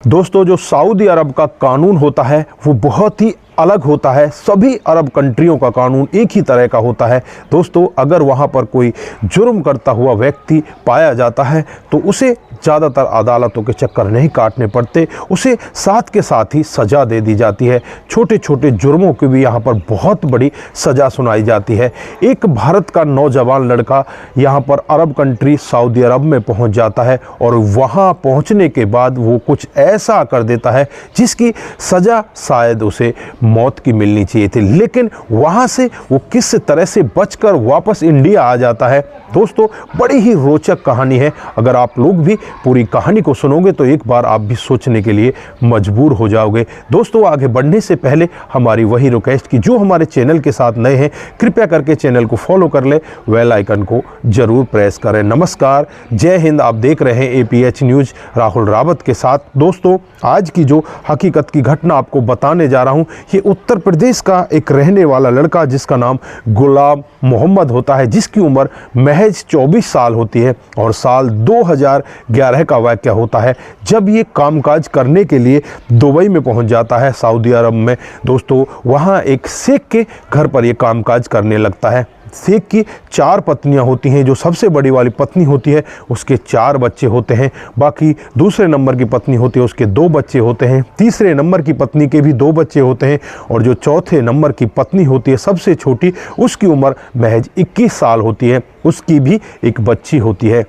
दोस्तों, जो सऊदी अरब का कानून होता है वो बहुत ही अलग होता है। सभी अरब कंट्रियों का कानून एक ही तरह का होता है। दोस्तों, अगर वहाँ पर कोई जुर्म करता हुआ व्यक्ति पाया जाता है तो उसे ज़्यादातर अदालतों के चक्कर नहीं काटने पड़ते, उसे साथ के साथ ही सज़ा दे दी जाती है। छोटे छोटे जुर्मों की भी यहाँ पर बहुत बड़ी सज़ा सुनाई जाती है। एक भारत का नौजवान लड़का यहाँ पर अरब कंट्री सऊदी अरब में पहुँच जाता है और वहाँ पहुँचने के बाद वो कुछ ऐसा कर देता है जिसकी सज़ा शायद उसे मौत की मिलनी चाहिए थी, लेकिन वहाँ से वो किस तरह से बचकर वापस इंडिया आ जाता है। दोस्तों, बड़ी ही रोचक कहानी है। अगर आप लोग भी पूरी कहानी को सुनोगे तो एक बार आप भी सोचने के लिए मजबूर हो जाओगे। दोस्तों, आगे बढ़ने से पहले हमारी वही रिक्वेस्ट कि जो हमारे चैनल के साथ नए हैं कृपया करके चैनल को फॉलो कर ले, बेल आइकन को जरूर प्रेस करें। नमस्कार, जय हिंद। आप देख रहे हैं APH न्यूज़ राहुल रावत के साथ। दोस्तों, आज की जो हकीकत की घटना आपको बताने जा रहा हूँ, ये उत्तर प्रदेश का एक रहने वाला लड़का जिसका नाम गुलाम मोहम्मद होता है, जिसकी उम्र महज 24 साल होती है और साल 2011 का वाक़या होता है जब ये कामकाज करने के लिए दुबई में पहुंच जाता है, सऊदी अरब में। दोस्तों, वहाँ एक शेख के घर पर ये कामकाज करने लगता है। शेख की 4 पत्नियां होती हैं। जो सबसे बड़ी वाली पत्नी होती है उसके 4 बच्चे होते हैं। बाकी दूसरे नंबर की पत्नी होती है उसके 2 बच्चे होते हैं। तीसरे नंबर की पत्नी के भी 2 बच्चे होते हैं और जो चौथे नंबर की पत्नी होती है सबसे छोटी, उसकी उम्र महज 21 साल होती है, उसकी भी एक बच्ची होती है।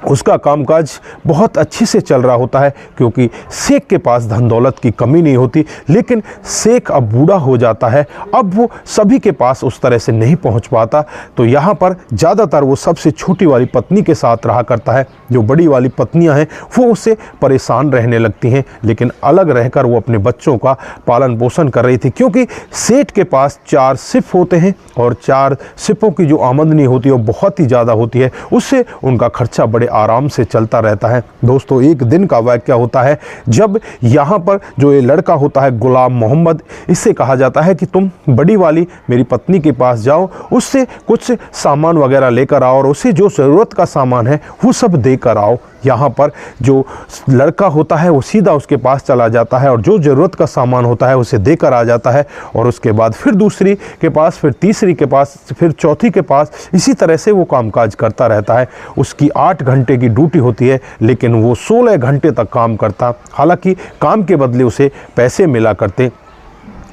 उसका कामकाज बहुत अच्छे से चल रहा होता है क्योंकि शेख के पास धन दौलत की कमी नहीं होती, लेकिन शेख अब बूढ़ा हो जाता है। अब वो सभी के पास उस तरह से नहीं पहुंच पाता, तो यहाँ पर ज़्यादातर वो सबसे छोटी वाली पत्नी के साथ रहा करता है। जो बड़ी वाली पत्नियाँ हैं वो उससे परेशान रहने लगती हैं, लेकिन अलग रहकर वो अपने बच्चों का पालन पोषण कर रही थी क्योंकि सेठ के पास 4 शिप होते हैं और 4 शिपों की जो आमदनी होती है वो बहुत ही ज़्यादा होती है। उससे उनका खर्चा बड़े आराम से चलता रहता है। दोस्तों, एक दिन का वाक़या होता है जब यहाँ पर जो ये लड़का होता है गुलाम मोहम्मद, इससे कहा जाता है कि तुम बड़ी वाली मेरी पत्नी के पास जाओ, उससे कुछ सामान वगैरह लेकर आओ और उसे जो ज़रूरत का सामान है वो सब देकर आओ। यहाँ पर जो लड़का होता है वो सीधा उसके पास चला जाता है और जो ज़रूरत का सामान होता है उसे देकर आ जाता है और उसके बाद फिर दूसरी के पास, फिर तीसरी के पास, फिर चौथी के पास, इसी तरह से वो कामकाज करता रहता है। उसकी 8 घंटे की ड्यूटी होती है लेकिन वो 16 घंटे तक काम करता, हालांकि काम के बदले उसे पैसे मिला करते।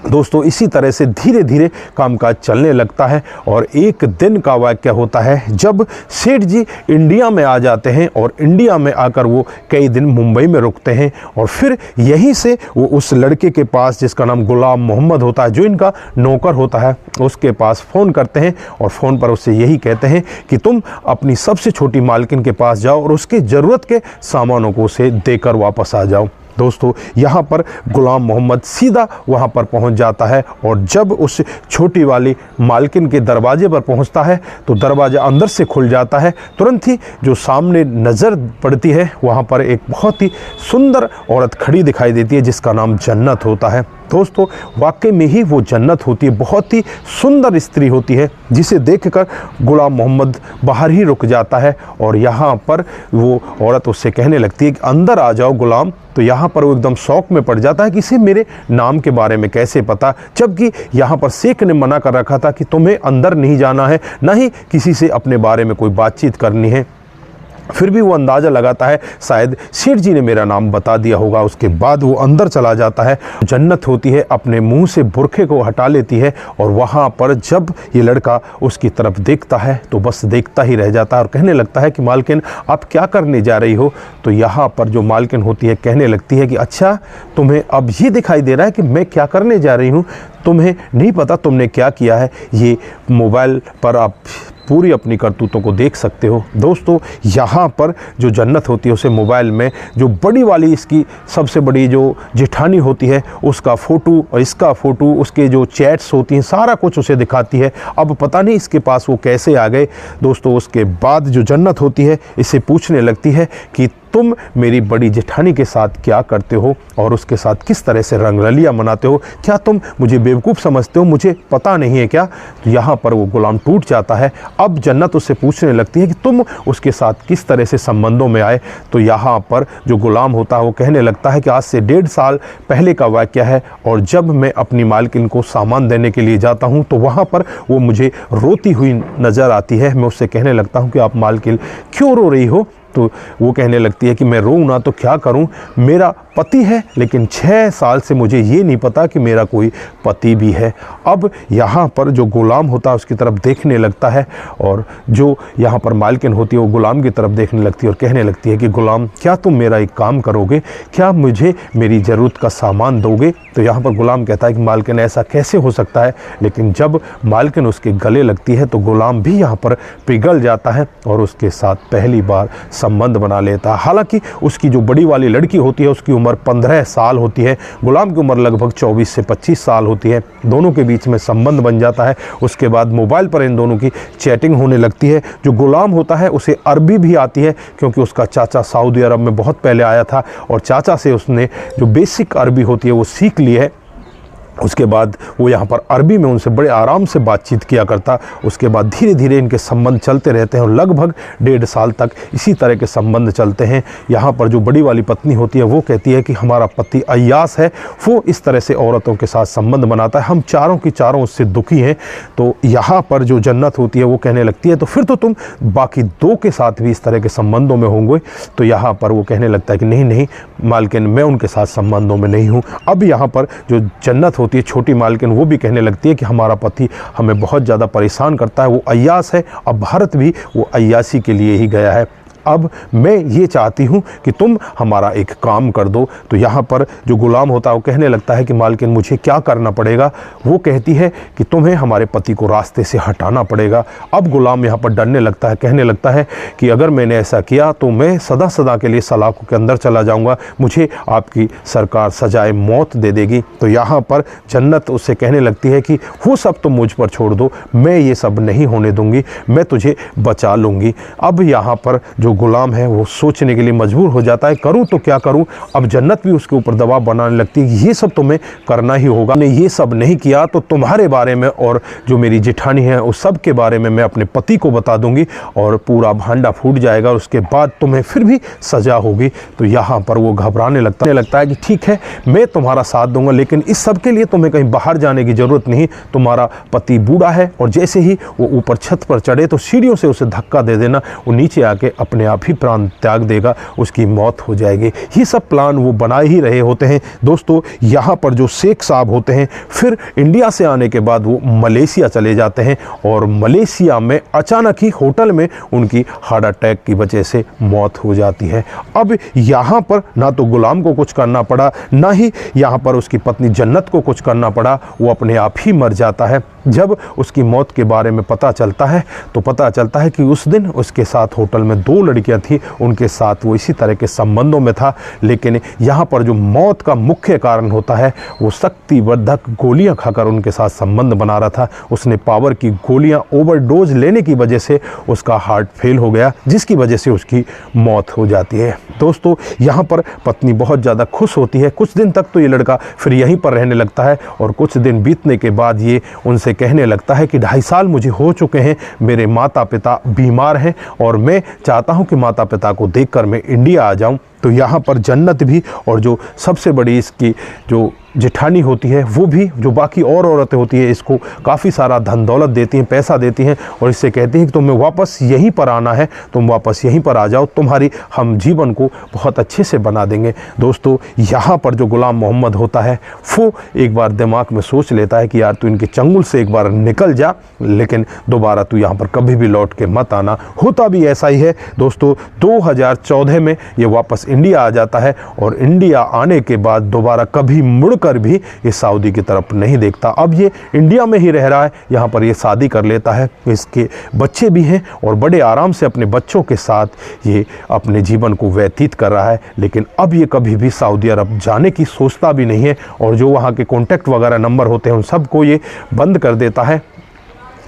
दोस्तों, इसी तरह से धीरे धीरे कामकाज चलने लगता है और एक दिन का वाक़या होता है जब सेठ जी इंडिया में आ जाते हैं और इंडिया में आकर वो कई दिन मुंबई में रुकते हैं और फिर यहीं से वो उस लड़के के पास जिसका नाम गुलाम मोहम्मद होता है, जो इनका नौकर होता है, उसके पास फ़ोन करते हैं और फ़ोन पर उससे यही कहते हैं कि तुम अपनी सबसे छोटी मालकिन के पास जाओ और उसके ज़रूरत के सामानों को उसे देकर वापस आ जाओ। दोस्तों, यहाँ पर गुलाम मोहम्मद सीधा वहाँ पर पहुँच जाता है और जब उस छोटी वाली मालकिन के दरवाजे पर पहुँचता है तो दरवाज़ा अंदर से खुल जाता है। तुरंत ही जो सामने नज़र पड़ती है वहाँ पर एक बहुत ही सुंदर औरत खड़ी दिखाई देती है जिसका नाम जन्नत होता है। दोस्तों, वाकई में ही वो जन्नत होती है, बहुत ही सुंदर स्त्री होती है जिसे देखकर गुलाम मोहम्मद बाहर ही रुक जाता है और यहाँ पर वो औरत उससे कहने लगती है कि अंदर आ जाओ गुलाम। तो यहाँ पर वो एकदम शौक में पड़ जाता है कि इसे मेरे नाम के बारे में कैसे पता, जबकि यहाँ पर शेख ने मना कर रखा था कि तुम्हें अंदर नहीं जाना है, ना ही किसी से अपने बारे में कोई बातचीत करनी है। फिर भी वो अंदाज़ा लगाता है शायद सेठ जी ने मेरा नाम बता दिया होगा। उसके बाद वो अंदर चला जाता है। जन्नत होती है अपने मुंह से बुरखे को हटा लेती है और वहाँ पर जब ये लड़का उसकी तरफ देखता है तो बस देखता ही रह जाता है और कहने लगता है कि मालकिन, आप क्या करने जा रही हो? तो यहाँ पर जो मालकिन होती है कहने लगती है कि अच्छा, तुम्हें अब ये दिखाई दे रहा है कि मैं क्या करने जा रही हूँ? तुम्हें नहीं पता तुमने क्या किया है? ये मोबाइल पर आप पूरी अपनी करतूतों को देख सकते हो। दोस्तों, यहाँ पर जो जन्नत होती है उसे मोबाइल में जो बड़ी वाली इसकी सबसे बड़ी जो जेठानी होती है उसका फ़ोटो और इसका फ़ोटो, उसके जो चैट्स होती हैं, सारा कुछ उसे दिखाती है। अब पता नहीं इसके पास वो कैसे आ गए। दोस्तों, उसके बाद जो जन्नत होती है इससे पूछने लगती है कि तुम मेरी बड़ी जेठानी के साथ क्या करते हो और उसके साथ किस तरह से रंगरलियाँ मनाते हो? क्या तुम मुझे बेवकूफ़ समझते हो? मुझे पता नहीं है क्या? तो यहाँ पर वो गुलाम टूट जाता है। अब जन्नत उससे पूछने लगती है कि तुम उसके साथ किस तरह से संबंधों में आए? तो यहाँ पर जो गुलाम होता है वो कहने लगता है कि आज से 1.5 साल पहले का वाक़या है, और जब मैं अपनी मालकिन को सामान देने के लिए जाता हूँ तो वहाँ पर वो मुझे रोती हुई नज़र आती है। मैं उससे कहने लगता हूँ कि आप मालकिन क्यों रो रही हो? तो वो कहने लगती है कि मैं रोऊँ ना तो क्या करूँ, मेरा पति है, लेकिन 6 साल से मुझे ये नहीं पता कि मेरा कोई पति भी है। अब यहाँ पर जो गुलाम होता है उसकी तरफ देखने लगता है, और जो यहाँ पर मालकिन होती है वो गुलाम की तरफ देखने लगती है और कहने लगती है कि गुलाम, क्या तुम मेरा एक काम करोगे? क्या मुझे मेरी ज़रूरत का सामान दोगे? तो यहाँ पर गुलाम कहता है कि मालकिन ऐसा कैसे हो सकता है? लेकिन जब मालकिन उसके गले लगती है तो गुलाम भी यहाँ पर पिघल जाता है और उसके साथ पहली बार संबंध बना लेता है। हालांकि उसकी जो बड़ी वाली लड़की होती है उसकी उम्र 15 साल होती है, गुलाम की उम्र लगभग 24 से 25 साल होती है। दोनों के बीच में संबंध बन जाता है। उसके बाद मोबाइल पर इन दोनों की चैटिंग होने लगती है। जो गुलाम होता है उसे अरबी भी आती है, क्योंकि उसका चाचा सऊदी अरब में बहुत पहले आया था और चाचा से उसने जो बेसिक अरबी होती है वो सीख ली है। उसके बाद वो यहाँ पर अरबी में उनसे बड़े आराम से बातचीत किया करता। उसके बाद धीरे धीरे इनके संबंध चलते रहते हैं और लगभग 1.5 साल तक इसी तरह के संबंध चलते हैं। यहाँ पर जो बड़ी वाली पत्नी होती है वो कहती है कि हमारा पति अय्यास है, वो इस तरह से औरतों के साथ संबंध बनाता है, हम चारों की चारों उससे दुखी हैं। तो यहाँ पर जो जन्नत होती है वो कहने लगती है तो फिर तो तुम बाकी 2 के साथ भी इस तरह के संबंधों में होंगे। तो यहाँ पर वो कहने लगता है कि नहीं नहीं मालकिन, मैं उनके साथ संबंधों में नहीं हूँ। अब यहाँ पर जो जन्नत होती है छोटी मालकिन वो भी कहने लगती है कि हमारा पति हमें बहुत ज़्यादा परेशान करता है, वो अय्यास है। अब भारत भी वो अय्यासी के लिए ही गया है। अब मैं ये चाहती हूँ कि तुम हमारा एक काम कर दो। तो यहाँ पर जो गुलाम होता है वो कहने लगता है कि मालकिन मुझे क्या करना पड़ेगा? वो कहती है कि तुम्हें हमारे पति को रास्ते से हटाना पड़ेगा। अब गुलाम यहाँ पर डरने लगता है, कहने लगता है कि अगर मैंने ऐसा किया तो मैं सदा सदा के लिए सलाखों के अंदर चला जाऊँगा, मुझे आपकी सरकार सजाए मौत दे देगी। तो यहाँ पर जन्नत उससे कहने लगती है कि वो सब तुम मुझ पर छोड़ दो, मैं ये सब नहीं होने दूँगी, मैं तुझे बचा लूँगी। अब यहाँ पर जो गुलाम है वो सोचने के लिए मजबूर हो जाता है, करूं तो क्या करूं। अब जन्नत भी उसके ऊपर दबाव बनाने लगती है, ये सब तुम्हें करना ही होगा, ने ये सब नहीं किया तो तुम्हारे बारे में और जो मेरी जेठानी है उस सब के बारे में मैं अपने पति को बता दूंगी और पूरा भांडा फूट जाएगा और उसके बाद तुम्हें फिर भी सजा होगी। तो यहाँ पर वो घबराने लगता है कि ठीक है मैं तुम्हारा साथ दूंगा, लेकिन इस सब के लिए तुम्हें कहीं बाहर जाने की ज़रूरत नहीं। तुम्हारा पति बूढ़ा है और जैसे ही वो ऊपर छत पर चढ़े तो सीढ़ियों से उसे धक्का दे देना, वो नीचे आके अपने आप ही प्राण त्याग देगा, उसकी मौत हो जाएगी। ये सब प्लान वो बना ही रहे होते हैं। दोस्तों यहाँ पर जो शेख साहब होते हैं फिर इंडिया से आने के बाद वो मलेशिया चले जाते हैं और मलेशिया में अचानक ही होटल में उनकी हार्ट अटैक की वजह से मौत हो जाती है। अब यहाँ पर ना तो गुलाम को कुछ करना पड़ा, ना ही यहाँ पर उसकी पत्नी जन्नत को कुछ करना पड़ा, वो अपने आप ही मर जाता है। जब उसकी मौत के बारे में पता चलता है तो पता चलता है कि उस दिन उसके साथ होटल में 2 लड़कियां थी, उनके साथ वो इसी तरह के संबंधों में था। लेकिन यहाँ पर जो मौत का मुख्य कारण होता है वो शक्तिवर्धक गोलियां खाकर उनके साथ संबंध बना रहा था। उसने पावर की गोलियां ओवरडोज लेने की वजह से उसका हार्ट फेल हो गया, जिसकी वजह से उसकी मौत हो जाती है। दोस्तों यहाँ पर पत्नी बहुत ज़्यादा खुश होती है। कुछ दिन तक तो ये लड़का फिर यहीं पर रहने लगता है और कुछ दिन बीतने के बाद ये उनसे कहने लगता है कि 2.5 साल मुझे हो चुके हैं, मेरे माता पिता बीमार हैं और मैं चाहता हूं कि माता पिता को देखकर मैं इंडिया आ जाऊं। तो यहाँ पर जन्नत भी और जो सबसे बड़ी इसकी जो जेठानी होती है वो भी, जो बाकी और औरतें होती है, इसको काफ़ी सारा धन दौलत देती हैं, पैसा देती हैं और इससे कहती हैं कि तुम्हें वापस यहीं पर आना है, तुम वापस यहीं पर आ जाओ, तुम्हारी हम जीवन को बहुत अच्छे से बना देंगे। दोस्तों यहाँ पर जो गुलाम मोहम्मद होता है वो एक बार दिमाग में सोच लेता है कि यार तू इनके चंगुल से एक बार निकल जा, लेकिन दोबारा तू यहाँ पर कभी भी लौट के मत आना। होता भी ऐसा ही है। दोस्तों 2014 में ये वापस इंडिया आ जाता है और इंडिया आने के बाद दोबारा कभी मुड़कर भी ये सऊदी की तरफ नहीं देखता। अब ये इंडिया में ही रह रहा है, यहाँ पर ये शादी कर लेता है, इसके बच्चे भी हैं और बड़े आराम से अपने बच्चों के साथ ये अपने जीवन को व्यतीत कर रहा है। लेकिन अब ये कभी भी सऊदी अरब जाने की सोचता भी नहीं है और जो वहाँ के कॉन्टैक्ट वगैरह नंबर होते हैं उन सबको ये बंद कर देता है।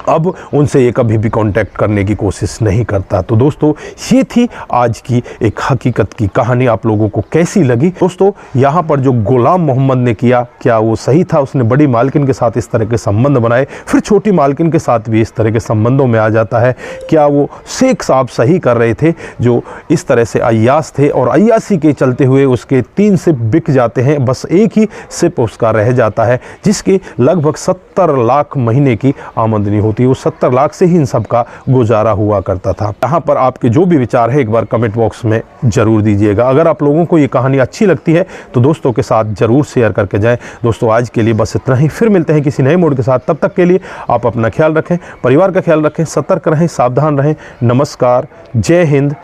अब उनसे ये कभी भी कांटेक्ट करने की कोशिश नहीं करता। तो दोस्तों ये थी आज की एक हकीकत की कहानी। आप लोगों को कैसी लगी? दोस्तों यहाँ पर जो गुलाम मोहम्मद ने किया, क्या वो सही था? उसने बड़ी मालकिन के साथ इस तरह के संबंध बनाए, फिर छोटी मालकिन के साथ भी इस तरह के संबंधों में आ जाता है। क्या वो शेख साहब सही कर रहे थे जो इस तरह से अय्यास थे और अय्यासी के चलते हुए उसके 3 सिप बिक जाते हैं, बस एक ही सिप उसका रह जाता है जिसकी लगभग 70 लाख महीने की आमदनी होती है। उस 70 लाख से ही इन सब का गुजारा हुआ करता था। यहाँ पर आपके जो भी विचार है एक बार कमेंट बॉक्स में जरूर दीजिएगा। अगर आप लोगों को ये कहानी अच्छी लगती है तो दोस्तों के साथ जरूर शेयर करके जाएं। दोस्तों आज के लिए बस इतना ही, फिर मिलते हैं किसी नए मोड के साथ। तब तक के लिए आप अपना ख्याल रखें, परिवार का ख्याल रखें, सतर्क रहें, सावधान रहें। नमस्कार, जय हिंद।